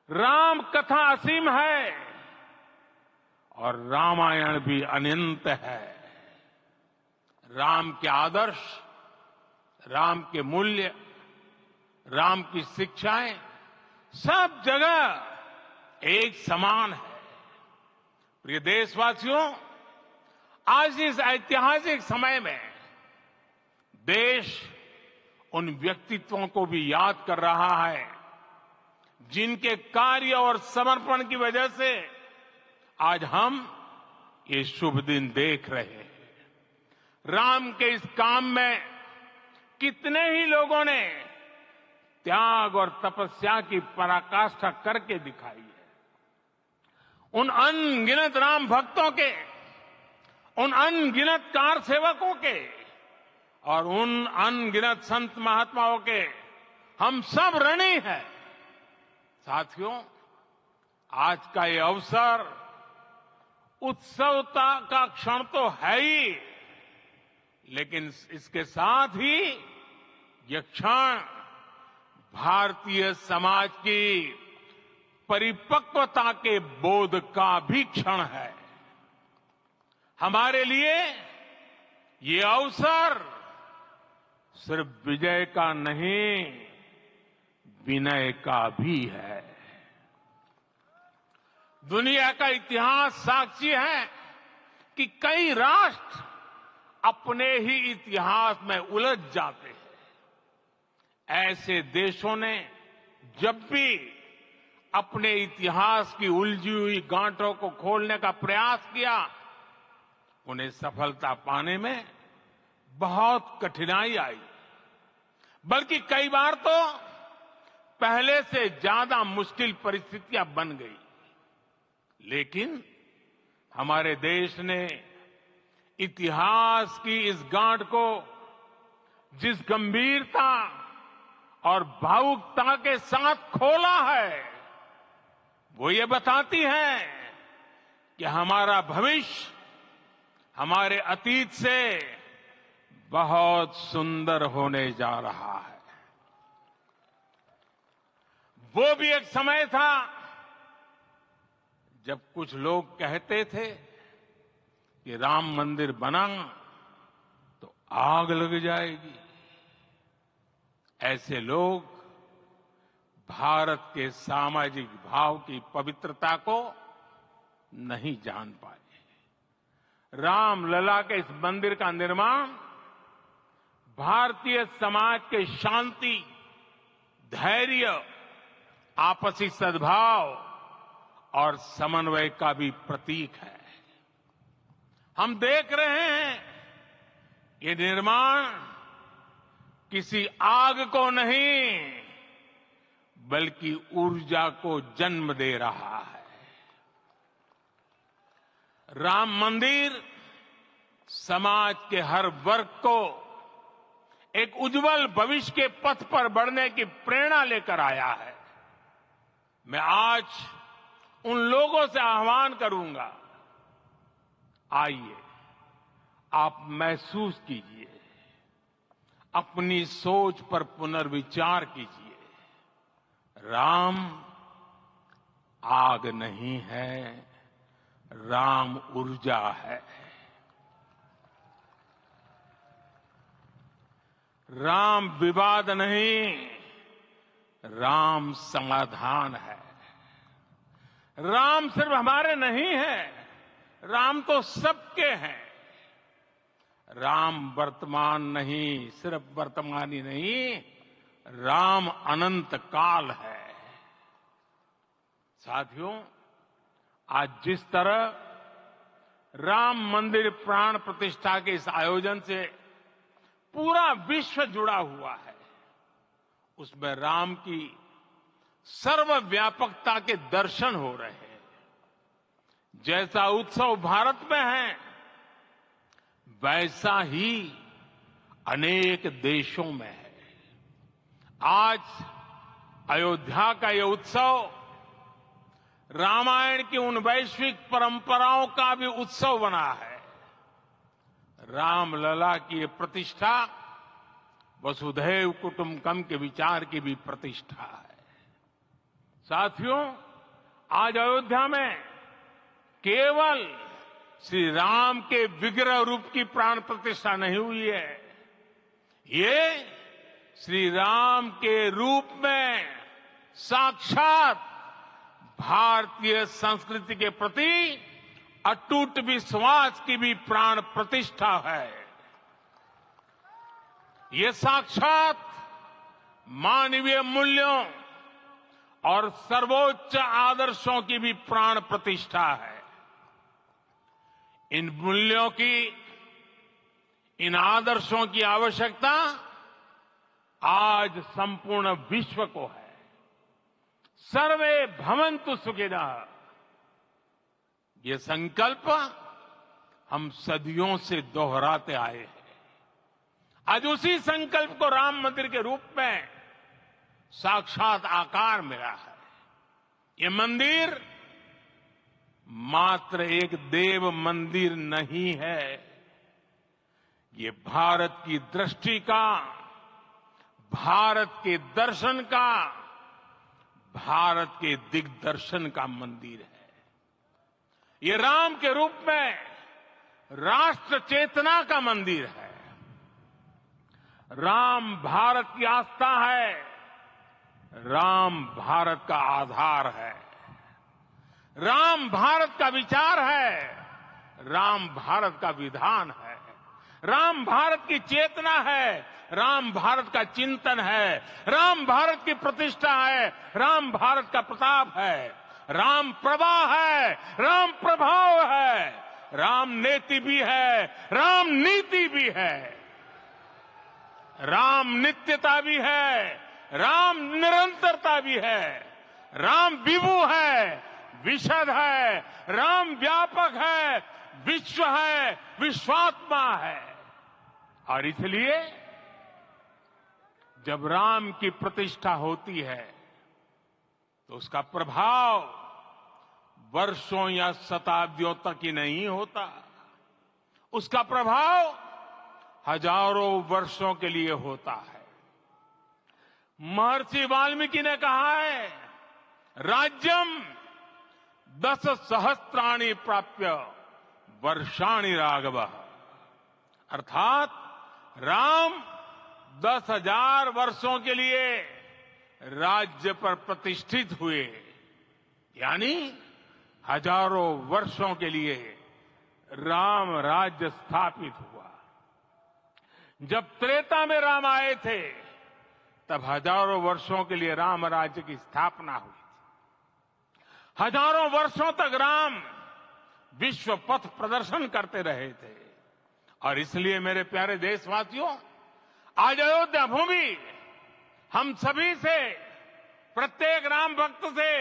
राम कथा असीम है और रामायण भी अनंत है। राम के आदर्श, राम के मूल्य, राम की शिक्षाएं सब जगह एक समान है। प्रिय देशवासियों, आज इस ऐतिहासिक समय में देश उन व्यक्तित्वों को भी याद कर रहा है जिनके कार्य और समर्पण की वजह से आज हम ये शुभ दिन देख रहे हैं। राम के इस काम में कितने ही लोगों ने त्याग और तपस्या की पराकाष्ठा करके दिखाई है। उन अनगिनत राम भक्तों के, उन अनगिनत कार सेवकों के और उन अनगिनत संत महात्माओं के हम सब ऋणी हैं। साथियों, आज का ये अवसर उत्सवता का क्षण तो है ही, लेकिन इसके साथ ही यह क्षण भारतीय समाज की परिपक्वता के बोध का भी क्षण है। हमारे लिए ये अवसर सिर्फ विजय का नहीं, विनय का भी है। दुनिया का इतिहास साक्षी है कि कई राष्ट्र अपने ही इतिहास में उलझ जाते हैं। ऐसे देशों ने जब भी अपने इतिहास की उलझी हुई गांठों को खोलने का प्रयास किया, उन्हें सफलता पाने में बहुत कठिनाई आई, बल्कि कई बार तो पहले से ज्यादा मुश्किल परिस्थितियां बन गई। लेकिन हमारे देश ने इतिहास की इस गांठ को जिस गंभीरता और भावुकता के साथ खोला है, वो ये बताती है कि हमारा भविष्य हमारे अतीत से बहुत सुंदर होने जा रहा है। वो भी एक समय था जब कुछ लोग कहते थे कि राम मंदिर बना तो आग लग जाएगी। ऐसे लोग भारत के सामाजिक भाव की पवित्रता को नहीं जान पाए। रामलला के इस मंदिर का निर्माण भारतीय समाज के शांति, धैर्य, आपसी सद्भाव और समन्वय का भी प्रतीक है। हम देख रहे हैं ये निर्माण किसी आग को नहीं, बल्कि ऊर्जा को जन्म दे रहा है। राम मंदिर समाज के हर वर्ग को एक उज्जवल भविष्य के पथ पर बढ़ने की प्रेरणा लेकर आया है। मैं आज उन लोगों से आह्वान करूंगा, आइए आप महसूस कीजिए, अपनी सोच पर पुनर्विचार कीजिए। राम आग नहीं है, राम ऊर्जा है। राम विवाद नहीं, राम समाधान है। राम सिर्फ हमारे नहीं है, राम तो सबके हैं। राम वर्तमान नहीं, सिर्फ वर्तमान ही नहीं, राम अनंत काल है। साथियों, आज जिस तरह राम मंदिर प्राण प्रतिष्ठा के इस आयोजन से पूरा विश्व जुड़ा हुआ है, उसमें राम की सर्वव्यापकता के दर्शन हो रहे हैं। जैसा उत्सव भारत में है, वैसा ही अनेक देशों में है। आज अयोध्या का यह उत्सव रामायण की उन वैश्विक परंपराओं का भी उत्सव बना है। रामलला की ये प्रतिष्ठा वसुधैव कुटुंबकम के विचार की भी प्रतिष्ठा है। साथियों, आज अयोध्या में केवल श्री राम के विग्रह रूप की प्राण प्रतिष्ठा नहीं हुई है, ये श्री राम के रूप में साक्षात भारतीय संस्कृति के प्रति अटूट विश्वास की भी प्राण प्रतिष्ठा है। ये साक्षात मानवीय मूल्यों और सर्वोच्च आदर्शों की भी प्राण प्रतिष्ठा है। इन मूल्यों की, इन आदर्शों की आवश्यकता आज संपूर्ण विश्व को है। सर्वे भवन्तु सुखिनः, ये संकल्प हम सदियों से दोहराते आए हैं। आज उसी संकल्प को राम मंदिर के रूप में साक्षात आकार मिला है। ये मंदिर मात्र एक देव मंदिर नहीं है, ये भारत की दृष्टि का, भारत के दर्शन का, भारत के दिग्दर्शन का मंदिर है। ये राम के रूप में राष्ट्र चेतना का मंदिर है। राम भारत की आस्था है, राम भारत का आधार है, राम भारत का विचार है, राम भारत का विधान है, राम भारत की चेतना है, राम भारत का चिंतन है, राम भारत की प्रतिष्ठा है, राम भारत का प्रताप है, राम प्रवाह है, राम प्रभाव है, राम नेति भी है, राम नीति भी है, राम नित्यता भी है, राम निरंतरता भी है, राम विभु है, विशद है, राम व्यापक है, विश्व है, विश्वात्मा है। और इसलिए जब राम की प्रतिष्ठा होती है तो उसका प्रभाव वर्षों या शताब्दियों तक ही नहीं होता, उसका प्रभाव हजारों वर्षों के लिए होता है। महर्षि वाल्मीकि ने कहा है, राज्यम 10 सहस्त्राणि प्राप्य वर्षाणि राघव, अर्थात राम 10,000 वर्षों के लिए राज्य पर प्रतिष्ठित हुए, यानी हजारों वर्षों के लिए राम राज्य स्थापित हुआ। जब त्रेता में राम आए थे तब हजारों वर्षों के लिए राम राज्य की स्थापना हुई थी। हजारों वर्षों तक राम विश्व पथ प्रदर्शन करते रहे थे। और इसलिए मेरे प्यारे देशवासियों, आज अयोध्या भूमि हम सभी से, प्रत्येक राम भक्त से